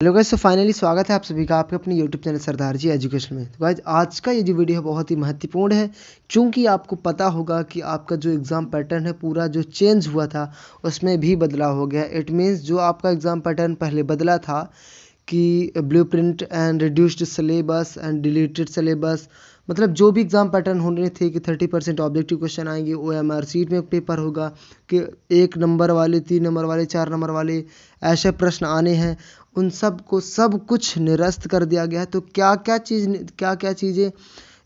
Hello guys, तो finally स्वागत है आप सभी का आपके अपने यूट्यूब चैनल सरदार जी एजुकेशन में। तो गाइस आज का ये जो वीडियो है बहुत ही महत्वपूर्ण है, क्योंकि आपको पता होगा कि आपका जो एग्ज़ाम पैटर्न है पूरा जो चेंज हुआ था उसमें भी बदलाव हो गया। इट मीन्स जो आपका एग्ज़ाम पैटर्न पहले बदला था कि blueprint and reduced syllabus and deleted syllabus, मतलब जो भी एग्ज़ाम पैटर्न होने थे कि 30% ऑब्जेक्टिव क्वेश्चन आएंगे, OMR सीट में पेपर होगा कि 1 नंबर वाले, 3 नंबर वाले, 4 नंबर वाले ऐसे प्रश्न आने हैं, उन सब को सब कुछ निरस्त कर दिया गया है। तो क्या क्या चीज़ें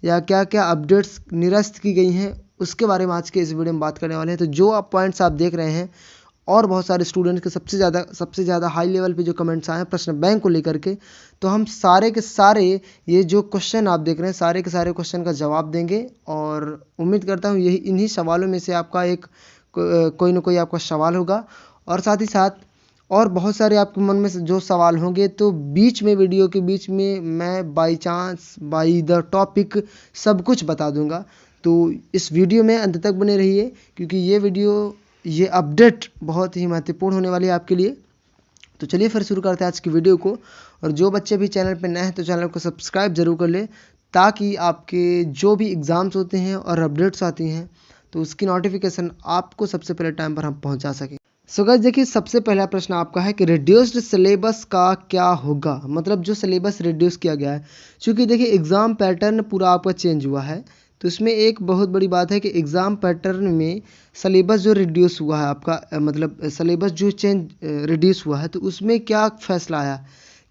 या क्या क्या अपडेट्स निरस्त की गई हैं उसके बारे में आज के इस वीडियो में बात करने वाले हैं। तो जो आप पॉइंट्स आप देख रहे हैं और बहुत सारे स्टूडेंट्स के सबसे ज़्यादा हाई लेवल पे जो कमेंट्स आए हैं प्रश्न बैंक को लेकर के, तो हम सारे के सारे ये जो क्वेश्चन आप देख रहे हैं सारे के सारे क्वेश्चन का जवाब देंगे। और उम्मीद करता हूँ यही इन्हीं सवालों में से आपका एक कोई ना कोई आपका सवाल होगा। और साथ ही साथ और बहुत सारे आपके मन में से जो सवाल होंगे तो बीच में वीडियो के बीच में मैं by chance by the topic सब कुछ बता दूंगा। तो इस वीडियो में अंत तक बने रहिए, क्योंकि ये अपडेट बहुत ही महत्वपूर्ण होने वाली है आपके लिए। तो चलिए फिर शुरू करते हैं आज की वीडियो को। और जो बच्चे भी चैनल पर नए हैं तो चैनल को सब्सक्राइब जरूर कर ले, ताकि आपके जो भी एग्ज़ाम्स होते हैं और अपडेट्स आती हैं तो उसकी नोटिफिकेशन आपको सबसे पहले टाइम पर हम पहुंचा सकें। सो गाइस देखिए, सबसे पहला प्रश्न आपका है कि रिड्यूस्ड सिलेबस का क्या होगा। मतलब जो सिलेबस रिड्यूस किया गया है, क्योंकि देखिए एग्ज़ाम पैटर्न पूरा आपका चेंज हुआ है, तो इसमें एक बहुत बड़ी बात है कि एग्ज़ाम पैटर्न में सिलेबस जो रिड्यूस हुआ है आपका, मतलब सिलेबस जो रिड्यूस हुआ है तो उसमें क्या फ़ैसला आया,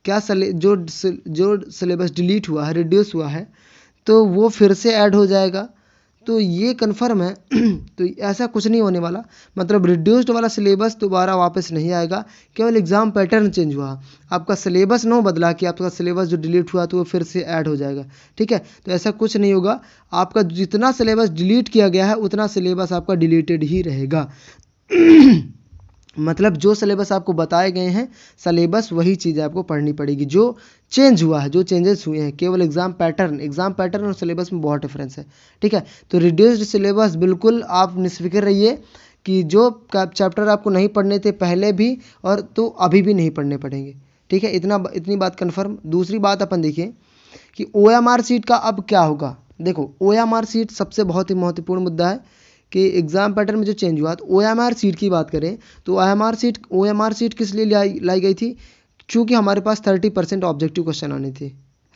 क्या जो सिलेबस डिलीट हुआ है, रिड्यूस हुआ है, तो वो फिर से ऐड हो जाएगा। तो ये कन्फर्म है तो ऐसा कुछ नहीं होने वाला। मतलब रिड्यूस्ड वाला सिलेबस दोबारा वापस नहीं आएगा, केवल एग्ज़ाम पैटर्न चेंज हुआ। आपका सिलेबस नो बदला कि आपका सिलेबस जो डिलीट हुआ तो वो फिर से ऐड हो जाएगा, ठीक है। तो ऐसा कुछ नहीं होगा, आपका जितना सिलेबस डिलीट किया गया है उतना सिलेबस आपका डिलीटेड ही रहेगा। मतलब जो सिलेबस आपको बताए गए हैं सिलेबस वही चीज़ आपको पढ़नी पड़ेगी। जो चेंज हुआ है, जो चेंजेस हुए हैं, केवल एग्ज़ाम पैटर्न और सिलेबस में बहुत डिफरेंस है, ठीक है। तो रिड्यूस्ड सिलेबस बिल्कुल आप निश्चिंत रहिए कि जो चैप्टर आपको नहीं पढ़ने थे पहले भी और तो अभी भी नहीं पढ़ने पड़ेंगे, ठीक है। इतनी बात कन्फर्म। दूसरी बात अपन देखिए कि OMR सीट का अब क्या होगा। देखो OMR सीट सबसे बहुत ही महत्वपूर्ण मुद्दा है कि एग्ज़ाम पैटर्न में जो चेंज हुआ। तो OMR सीट की बात करें तो OMR सीट किस लिए लाई गई थी, क्योंकि हमारे पास 30% ऑब्जेक्टिव क्वेश्चन आने थे,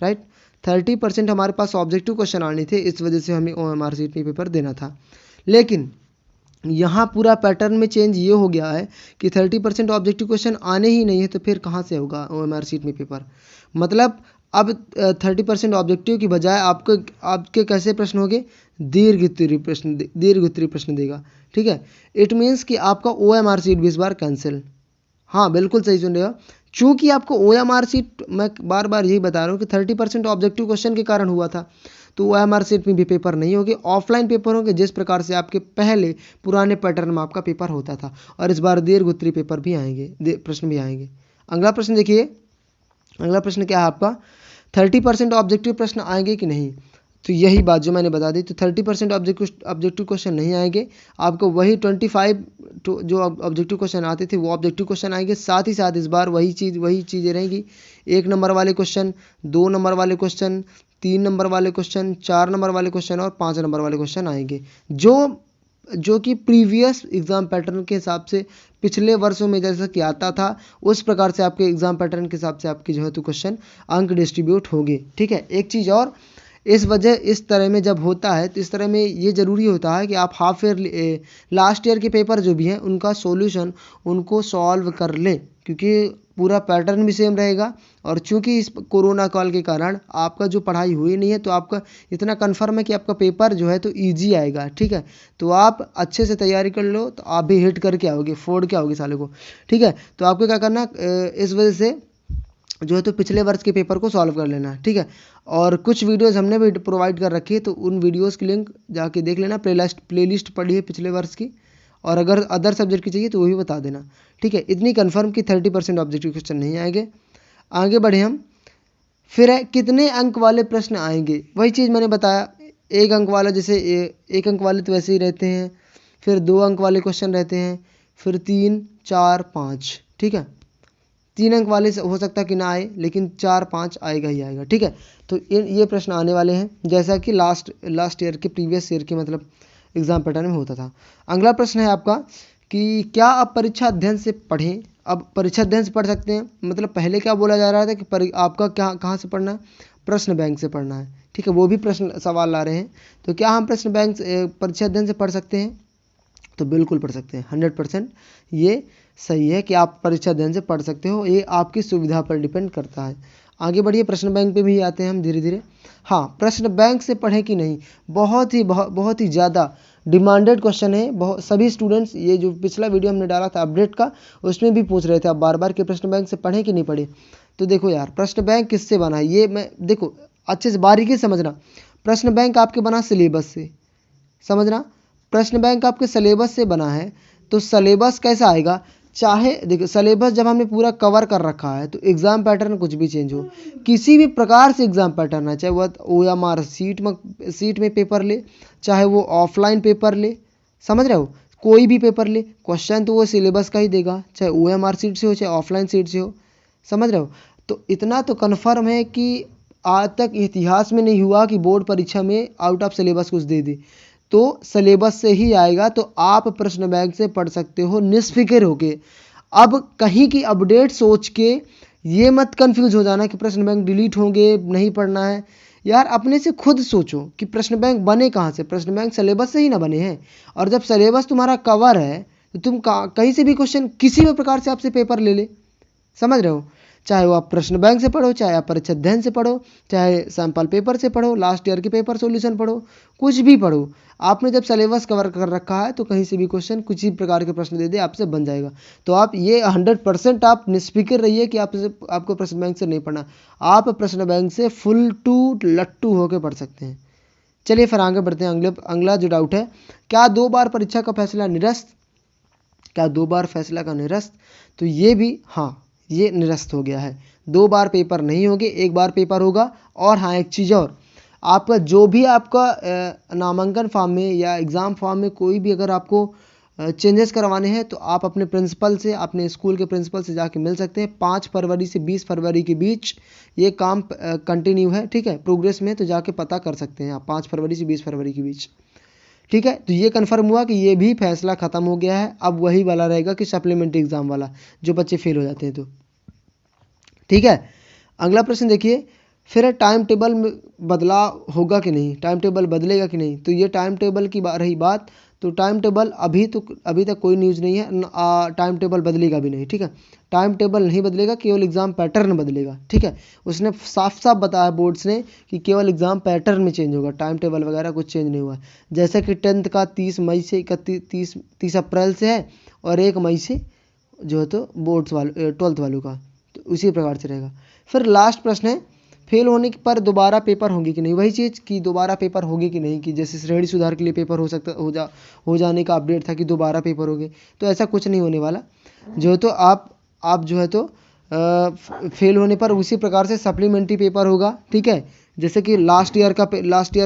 राइट। 30% हमारे पास ऑब्जेक्टिव क्वेश्चन आने थे, इस वजह से हमें OMR सीट में पेपर देना था। लेकिन यहाँ पूरा पैटर्न में चेंज ये हो गया है कि 30% ऑब्जेक्टिव क्वेश्चन आने ही नहीं है, तो फिर कहाँ से होगा OMR सीट में पेपर। मतलब अब 30% ऑब्जेक्टिव की बजाय आपके कैसे प्रश्न होंगे, दीर्घ उत्तरीय प्रश्न देगा, ठीक है। इट मीन्स कि आपका OMR सीट भी इस बार कैंसिल। हाँ बिल्कुल सही सुन रहे हो, चूँकि आपको OMR सीट, मैं बार बार यही बता रहा हूँ कि 30% ऑब्जेक्टिव क्वेश्चन के कारण हुआ था, तो OMR सीट में भी पेपर नहीं होंगे, ऑफलाइन पेपर होंगे, जिस प्रकार से आपके पहले पुराने पैटर्न में आपका पेपर होता था। और इस बार दीर्घ उत्तरीय पेपर भी आएंगे, प्रश्न भी आएंगे। अगला प्रश्न देखिए, अगला प्रश्न क्या है आपका, 30% ऑब्जेक्टिव प्रश्न आएंगे कि नहीं। तो यही बात जो मैंने बता दी, तो 30% ऑब्जेक्टिव क्वेश्चन नहीं आएंगे, आपको वही 25 जो ऑब्जेक्टिव क्वेश्चन आते थे वो ऑब्जेक्टिव क्वेश्चन आएंगे। साथ ही साथ इस बार वही चीज़ें रहेंगी, 1 नंबर वाले क्वेश्चन, 2 नंबर वाले क्वेश्चन, 3 नंबर वाले क्वेश्चन, 4 नंबर वाले क्वेश्चन और 5 नंबर वाले क्वेश्चन आएंगे, जो कि प्रीवियस एग्ज़ाम पैटर्न के हिसाब से पिछले वर्षों में जैसा कि आता था उस प्रकार से आपके एग्ज़ाम पैटर्न के हिसाब से आपकी जो है तो क्वेश्चन अंक डिस्ट्रीब्यूट होंगे, ठीक है। एक चीज़ और, इस तरह में जब होता है तो इस तरह में ये ज़रूरी होता है कि आप हाफ ईयर लास्ट ईयर के पेपर जो भी हैं उनका सॉल्यूशन उनको सॉल्व कर लें, क्योंकि पूरा पैटर्न भी सेम रहेगा। और चूंकि इस कोरोना काल के कारण आपका जो पढ़ाई हुई नहीं है, तो आपका इतना कन्फर्म है कि आपका पेपर जो है तो ईजी आएगा, ठीक है। तो आप अच्छे से तैयारी कर लो तो आप भी हिट करके आओगे, फोड़ के आओगे साले को, ठीक है। तो आपको क्या करना, इस वजह से जो है तो पिछले वर्ष के पेपर को सॉल्व कर लेना, ठीक है। और कुछ वीडियोस हमने भी प्रोवाइड कर रखी है, तो उन वीडियोस की लिंक जाके देख लेना। प्लेलिस्ट पड़ी है पिछले वर्ष की, और अगर अदर सब्जेक्ट की चाहिए तो वो भी बता देना, ठीक है। इतनी कन्फर्म कि 30% ऑब्जेक्टिव क्वेश्चन नहीं आएंगे। आगे बढ़े हम, फिर है कितने अंक वाले प्रश्न आएंगे। वही चीज़ मैंने बताया, 1 अंक वाला, जैसे 1 अंक वाले तो वैसे ही रहते हैं, फिर 2 अंक वाले क्वेश्चन रहते हैं, फिर 3, 4, 5, ठीक है। 3 अंक वाले हो सकता है कि ना आए, लेकिन 4-5 आएगा ही आएगा। ठीक है, तो ये प्रश्न आने वाले हैं जैसा कि लास्ट ईयर के प्रीवियस ईयर के मतलब एग्जाम पैटर्न में होता था। अगला प्रश्न है आपका कि क्या आप परीक्षा अध्ययन से पढ़ें। अब परीक्षा अध्ययन से पढ़ सकते हैं, मतलब पहले क्या बोला जा रहा था कि आपका क्या कहाँ से पढ़ना है, प्रश्न बैंक से पढ़ना है। ठीक है, वो भी प्रश्न सवाल ला रहे हैं, तो क्या हम प्रश्न बैंक परीक्षा अध्ययन से पढ़ सकते हैं, तो बिल्कुल पढ़ सकते हैं। 100% ये सही है कि आप परीक्षा अध्ययन से पढ़ सकते हो, ये आपकी सुविधा पर डिपेंड करता है। आगे बढ़िए, प्रश्न बैंक पे भी आते हैं हम धीरे धीरे। हाँ, प्रश्न बैंक से पढ़ें कि नहीं, बहुत ही ज़्यादा डिमांडेड क्वेश्चन है। बहुत सभी स्टूडेंट्स, ये जो पिछला वीडियो हमने डाला था अपडेट का, उसमें भी पूछ रहे थे आप बार बार कि प्रश्न बैंक से पढ़ें कि नहीं पढ़े। तो देखो यार, प्रश्न बैंक किससे बना है, ये मैं देखो अच्छे से बारीकी समझना। प्रश्न बैंक आपके बना सिलेबस से, समझना, प्रश्न बैंक आपके सिलेबस से बना है। तो सिलेबस कैसा आएगा, चाहे देखो सिलेबस जब हमने पूरा कवर कर रखा है तो एग्ज़ाम पैटर्न कुछ भी चेंज हो, किसी भी प्रकार से एग्ज़ाम पैटर्न है, चाहे वह OMR सीट में पेपर ले, चाहे वो ऑफलाइन पेपर ले, समझ रहे हो, कोई भी पेपर ले, क्वेश्चन तो वो सिलेबस का ही देगा, चाहे OMR सीट से हो चाहे ऑफलाइन सीट से हो, समझ रहे हो। तो इतना तो कन्फर्म है कि आज तक इतिहास में नहीं हुआ कि बोर्ड परीक्षा में आउट ऑफ सिलेबस कुछ दे दे, तो सिलेबस से ही आएगा। तो आप प्रश्न बैंक से पढ़ सकते हो निष्फिक्र होके। अब कहीं की अपडेट सोच के ये मत कंफ्यूज हो जाना कि प्रश्न बैंक डिलीट होंगे, नहीं पढ़ना है। यार अपने से खुद सोचो कि प्रश्न बैंक बने कहाँ से, प्रश्न बैंक सिलेबस से ही ना बने हैं। और जब सिलेबस तुम्हारा कवर है तो तुम कहीं से भी क्वेश्चन किसी भी प्रकार से आपसे पेपर ले ले, समझ रहे हो, चाहे वो आप प्रश्न बैंक से पढ़ो, चाहे आप परीक्षा अध्ययन से पढ़ो, चाहे सैंपल पेपर से पढ़ो, लास्ट ईयर के पेपर सॉल्यूशन पढ़ो, कुछ भी पढ़ो, आपने जब सिलेबस कवर कर रखा है तो कहीं से भी क्वेश्चन कुछ ही प्रकार के प्रश्न दे दे आपसे बन जाएगा। तो आप ये 100% आप निष्फिक्र रहिए कि आपको प्रश्न बैंक से नहीं पढ़ना, आप प्रश्न बैंक से फुल टू लट्टू होकर पढ़ सकते हैं। चलिए फिर आगे बढ़ते हैं। अगला जो डाउट है, क्या 2 बार परीक्षा का फैसला निरस्त, क्या 2 बार फैसला का निरस्त, तो ये भी हाँ, ये निरस्त हो गया है। 2 बार पेपर नहीं होंगे, 1 बार पेपर होगा। और हाँ, एक चीज़ और, आपका जो भी आपका नामांकन फॉर्म में या एग्ज़ाम फॉर्म में कोई भी अगर आपको चेंजेस करवाने हैं तो आप अपने प्रिंसिपल से, अपने स्कूल के प्रिंसिपल से जाके मिल सकते हैं। 5 फरवरी से 20 फरवरी के बीच ये काम कंटिन्यू है, ठीक है, प्रोग्रेस में, तो जाके पता कर सकते हैं आप 5 फरवरी से 20 फरवरी के बीच। ठीक है, तो ये कन्फर्म हुआ कि ये भी फैसला ख़त्म हो गया है। अब वही वाला रहेगा कि सप्लीमेंट्री एग्ज़ाम वाला, जो बच्चे फेल हो जाते हैं तो। ठीक है, अगला प्रश्न देखिए, फिर टाइम टेबल में बदलाव होगा कि नहीं, टाइम टेबल बदलेगा कि नहीं। तो ये टाइम टेबल की रही बात, तो टाइम टेबल अभी तक कोई न्यूज़ नहीं है, टाइम टेबल बदलेगा भी नहीं। ठीक है, टाइम टेबल नहीं बदलेगा, केवल एग्ज़ाम पैटर्न बदलेगा। ठीक है, उसने साफ साफ बताया बोर्ड्स ने कि केवल एग्ज़ाम पैटर्न में चेंज होगा, टाइम टेबल वगैरह कुछ चेंज नहीं हुआ। जैसे कि 10th का 30 मई से 30 अप्रैल से है, और 1 मई से जो है तो बोर्ड्स वाले 12th वालों का, तो उसी प्रकार से रहेगा। फिर लास्ट प्रश्न है, फेल होने पर दोबारा पेपर होंगे कि नहीं। वही चीज़ कि दोबारा पेपर होगी कि नहीं, कि जैसे श्रेणी सुधार के लिए पेपर हो जाने का अपडेट था कि दोबारा पेपर होंगे, तो ऐसा कुछ नहीं होने वाला। जो है तो आप जो है तो फेल होने पर उसी प्रकार से सप्लीमेंट्री पेपर होगा। ठीक है, जैसे कि लास्ट ईयर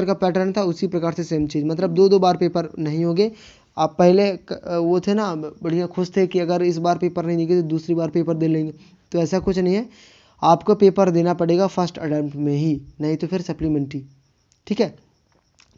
का पैटर्न था, उसी प्रकार से सेम चीज़, मतलब 2 बार पेपर नहीं होंगे। आप पहले वो थे ना, बढ़िया खुश थे कि अगर इस बार पेपर नहीं देंगे तो दूसरी बार पेपर दे लेंगे, तो ऐसा कुछ नहीं है। आपको पेपर देना पड़ेगा फर्स्ट अटेम्प्ट में ही, नहीं तो फिर सप्लीमेंट्री। ठीक है,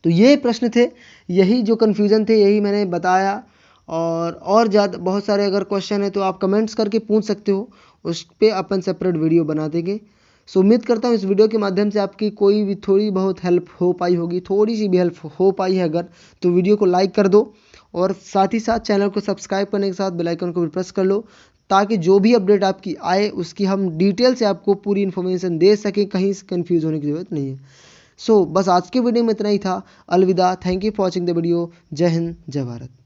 तो ये प्रश्न थे, यही जो कन्फ्यूज़न थे यही मैंने बताया। और ज़्यादा बहुत सारे अगर क्वेश्चन है तो आप कमेंट्स करके पूछ सकते हो, उस पर अपन सेपरेट वीडियो बना देंगे। सो उम्मीद करता हूँ इस वीडियो के माध्यम से आपकी कोई भी थोड़ी बहुत हेल्प हो पाई होगी, थोड़ी सी भी हेल्प हो पाई है अगर, तो वीडियो को लाइक कर दो, और साथ ही साथ चैनल को सब्सक्राइब करने के साथ बेल आइकन को भी प्रेस कर लो, ताकि जो भी अपडेट आपकी आए उसकी हम डिटेल से आपको पूरी इन्फॉर्मेशन दे सकें, कहीं से कन्फ्यूज़ होने की ज़रूरत नहीं है। सो बस आज के वीडियो में इतना ही था। अलविदा, thank you for watching the video. जय हिंद, जय भारत।